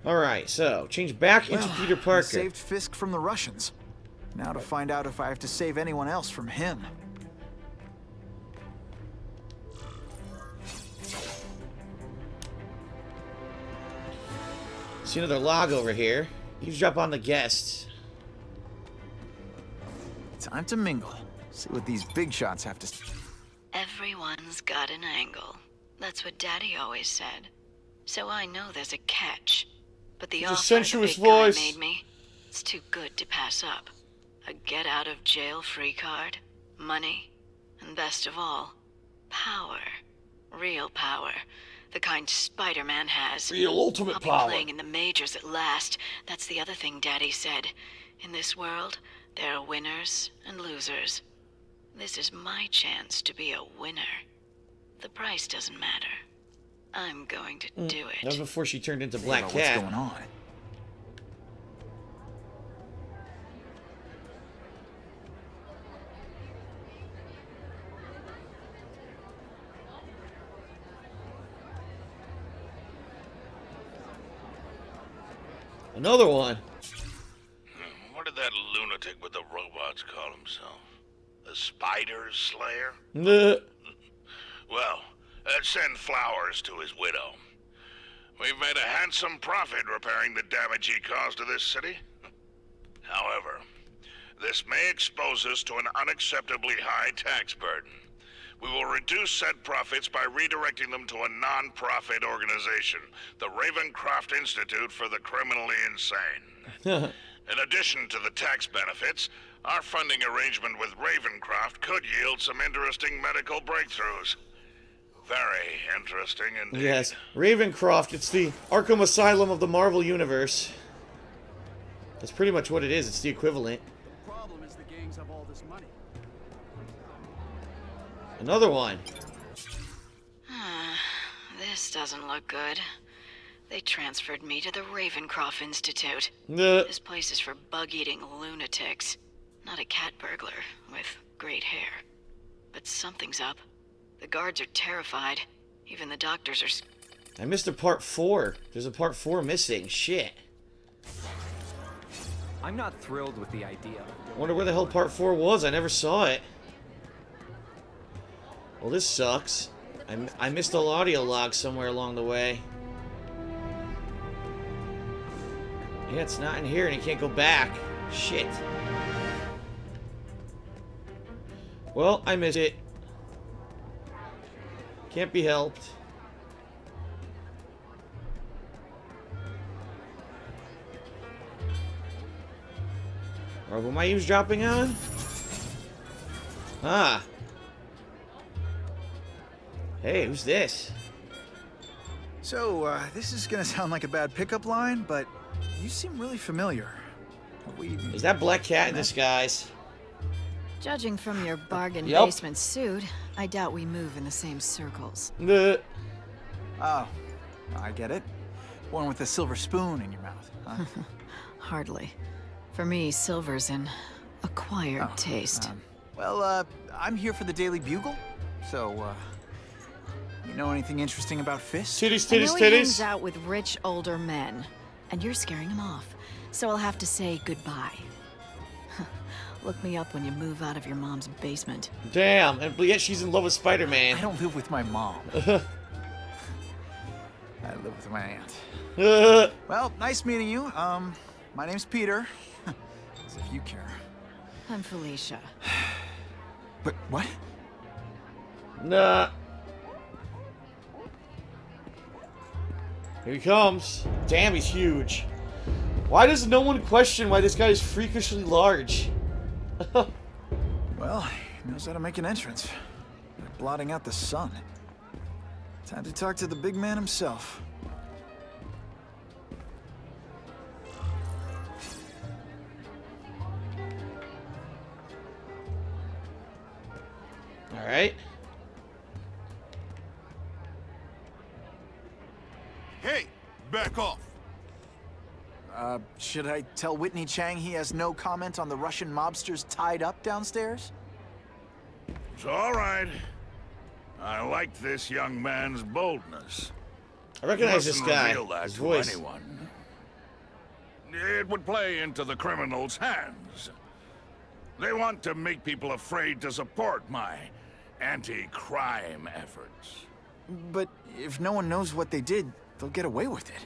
Alright, so, change back into Peter Parker. I saved Fisk from the Russians. Now to find out if I have to save anyone else from him. See another log over here. Eavesdrop on the guests. Time to mingle. See what these big shots have to... Everyone's got an angle. That's what Daddy always said. So I know there's a catch. But the offer the big guy made me, it's too good to pass up. A get-out-of-jail-free card, money, and best of all, power. Real power. The kind Spider-Man has. Real ultimate power. I'll be playing in the majors at last. That's the other thing Daddy said. In this world, there are winners and losers. This is my chance to be a winner. The price doesn't matter. I'm going to do it. That was before she turned into Black Cat. What's going on? Another one. What did that lunatic with the robots call himself? The Spider Slayer? Nah. Well, let's send flowers to his widow. We've made a handsome profit repairing the damage he caused to this city. However, this may expose us to an unacceptably high tax burden. We will reduce said profits by redirecting them to a non-profit organization, the Ravencroft Institute for the Criminally Insane. In addition to the tax benefits, our funding arrangement with Ravencroft could yield some interesting medical breakthroughs. Very interesting indeed. Yes, Ravencroft, it's the Arkham Asylum of the Marvel Universe. That's pretty much what it is, it's the equivalent. The problem is the gangs have all this money. Another one. This doesn't look good. They transferred me to the Ravencroft Institute. Nah. This place is for bug-eating lunatics, not a cat burglar with great hair. But something's up. The guards are terrified. Even the doctors are... I missed a part 4. There's a part 4 missing. Shit. I'm not thrilled with the idea. Wonder where the hell part 4 was. I never saw it. Well, this sucks. I missed an audio log somewhere along the way. Yeah, it's not in here and you can't go back. Shit. Well, I missed it. Can't be helped. Or who am I eavesdropping on? Ah. Hey, who's this? So, this is gonna sound like a bad pickup line, but you seem really familiar. Is that Black Cat in disguise? Judging from your bargain Yep. basement suit, I doubt we move in the same circles. Nah. Oh, I get it. One with a silver spoon in your mouth, huh? Hardly. For me, silver's an acquired taste. Well, I'm here for the Daily Bugle, so, you know anything interesting about Fisk? Titties, I know titties, he hangs titties. out with rich older men, and you're scaring him off. So I'll have to say goodbye. Look me up when you move out of your mom's basement. Damn, and yet she's in love with Spider-Man. I don't live with my mom. I live with my aunt. Well, nice meeting you. My name's Peter. As if you care. I'm Felicia. But what? Nah. Here he comes. Damn, he's huge. Why does no one question why this guy is freakishly large? Well, he knows how to make an entrance. By blotting out the sun. Time to talk to the big man himself. Alright. Hey, back off. Should I tell Whitney Chang he has no comment on the Russian mobsters tied up downstairs? It's all right. I like this young man's boldness. I recognize this Mustn't guy. reveal that His to voice. anyone. it would play into the criminals' hands. They want to make people afraid to support my anti-crime efforts. But if no one knows what they did, they'll get away with it.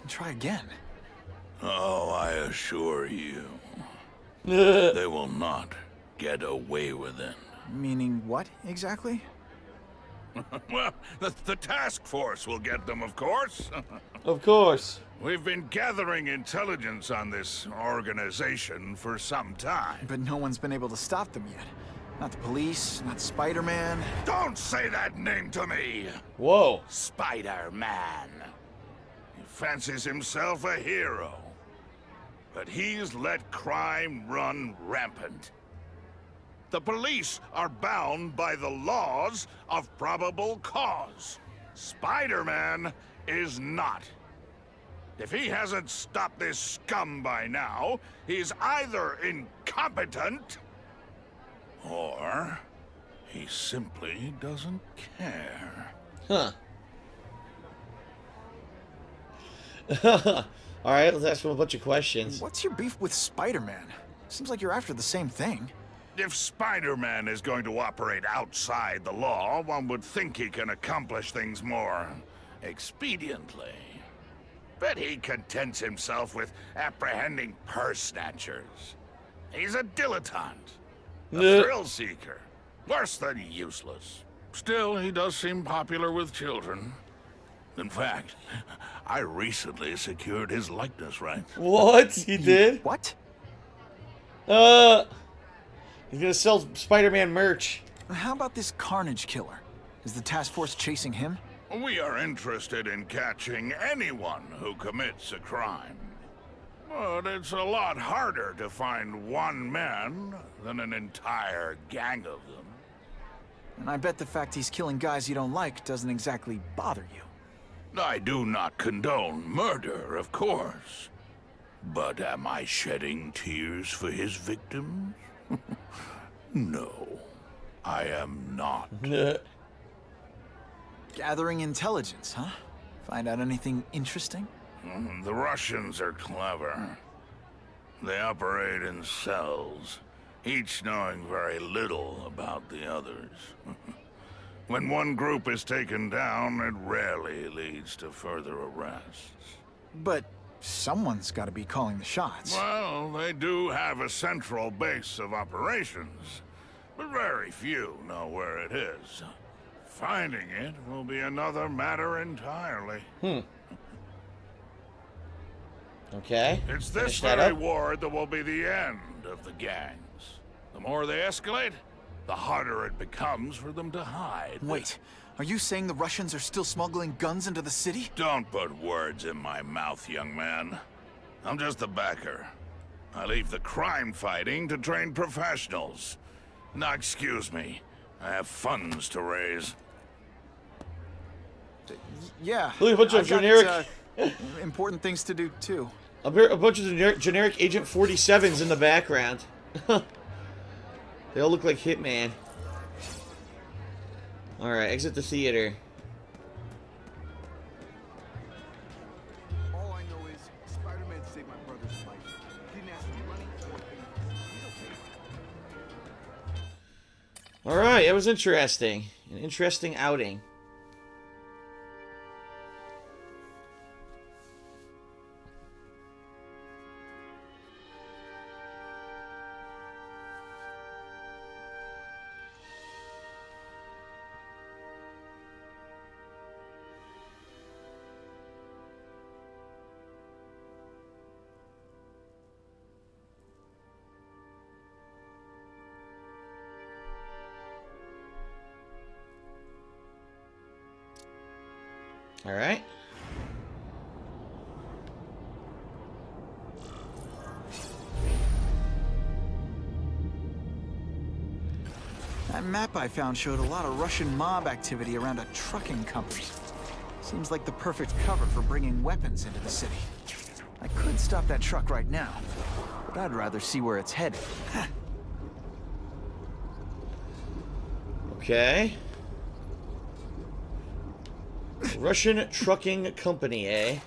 And try again. Oh, I assure you, they will not get away with it. Meaning what, exactly? Well, the task force will get them, of course. Of course. We've been gathering intelligence on this organization for some time. But no one's been able to stop them yet. Not the police, not Spider-Man. Don't say that name to me! Whoa. Spider-Man. He fancies himself a hero. But he's let crime run rampant. The police are bound by the laws of probable cause. Spider-Man is not. If he hasn't stopped this scum by now, he's either incompetent, or he simply doesn't care. Huh. Alright, let's ask him a bunch of questions. What's your beef with Spider-Man? Seems like you're after the same thing. If Spider-Man is going to operate outside the law, one would think he can accomplish things more expediently. But he contents himself with apprehending purse snatchers. He's a dilettante, a thrill seeker, worse than useless. Still, he does seem popular with children. In fact, I recently secured his likeness rights. What? He did? What? He's gonna sell Spider-Man merch. How about this Carnage killer? Is the task force chasing him? We are interested in catching anyone who commits a crime. But it's a lot harder to find one man than an entire gang of them. And I bet the fact he's killing guys you don't like doesn't exactly bother you. I do not condone murder, of course. But am I shedding tears for his victims? No, I am not. Gathering intelligence, huh? Find out anything interesting? The Russians are clever. They operate in cells, each knowing very little about the others. When one group is taken down, it rarely leads to further arrests. But someone's got to be calling the shots. Well, they do have a central base of operations, but very few know where it is. Finding it will be another matter entirely. Okay. It's this very war that will be the end of the gangs. The more they escalate, the harder it becomes for them to hide. Wait, are you saying the Russians are still smuggling guns into the city? Don't put words in my mouth, young man. I'm just a backer. I leave the crime fighting to trained professionals. Now, excuse me. I have funds to raise. Yeah. Look, a bunch of I've got, generic... important things to do, too. A bunch of generic Agent 47s in the background. They all look like Hitman. Alright, exit the theater. All I know is Spider-Man saved my brother's life. Didn't ask for money or things. He's okay. Alright, that was interesting. An interesting outing. All right. That map I found showed a lot of Russian mob activity around a trucking company. Seems like the perfect cover for bringing weapons into the city. I could stop that truck right now, but I'd rather see where it's headed. Okay. Russian trucking company, eh?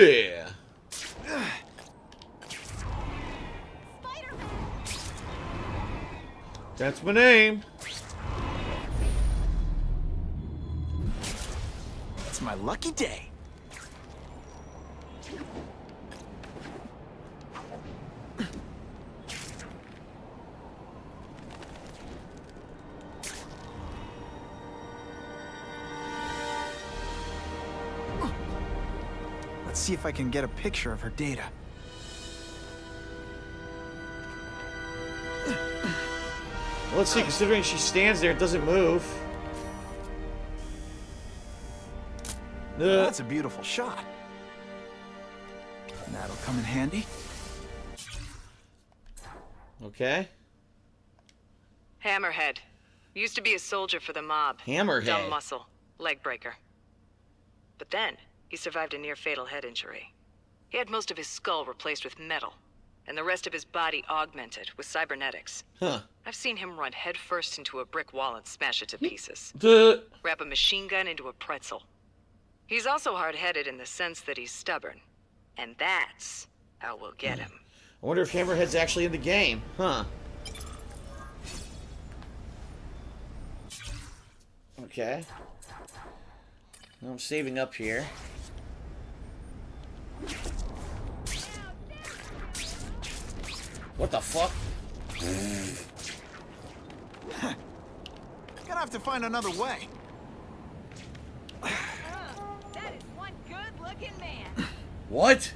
Yeah. That's my name. It's my lucky day. Let's see if I can get a picture of her data. Well, let's see, considering she stands there and doesn't move. That's a beautiful shot. That'll come in handy. Okay. Hammerhead. Used to be a soldier for the mob. Hammerhead. Dumb muscle. Leg breaker. But then, he survived a near-fatal head injury. He had most of his skull replaced with metal, and the rest of his body augmented with cybernetics. Huh. I've seen him run headfirst into a brick wall and smash it to pieces. Duh. Wrap a machine gun into a pretzel. He's also hard-headed in the sense that he's stubborn. And that's how we'll get him. I wonder if Hammerhead's actually in the game. Huh. Okay. Well, I'm saving up here. What the fuck? Gonna have to find another way. That is one good-looking man. What?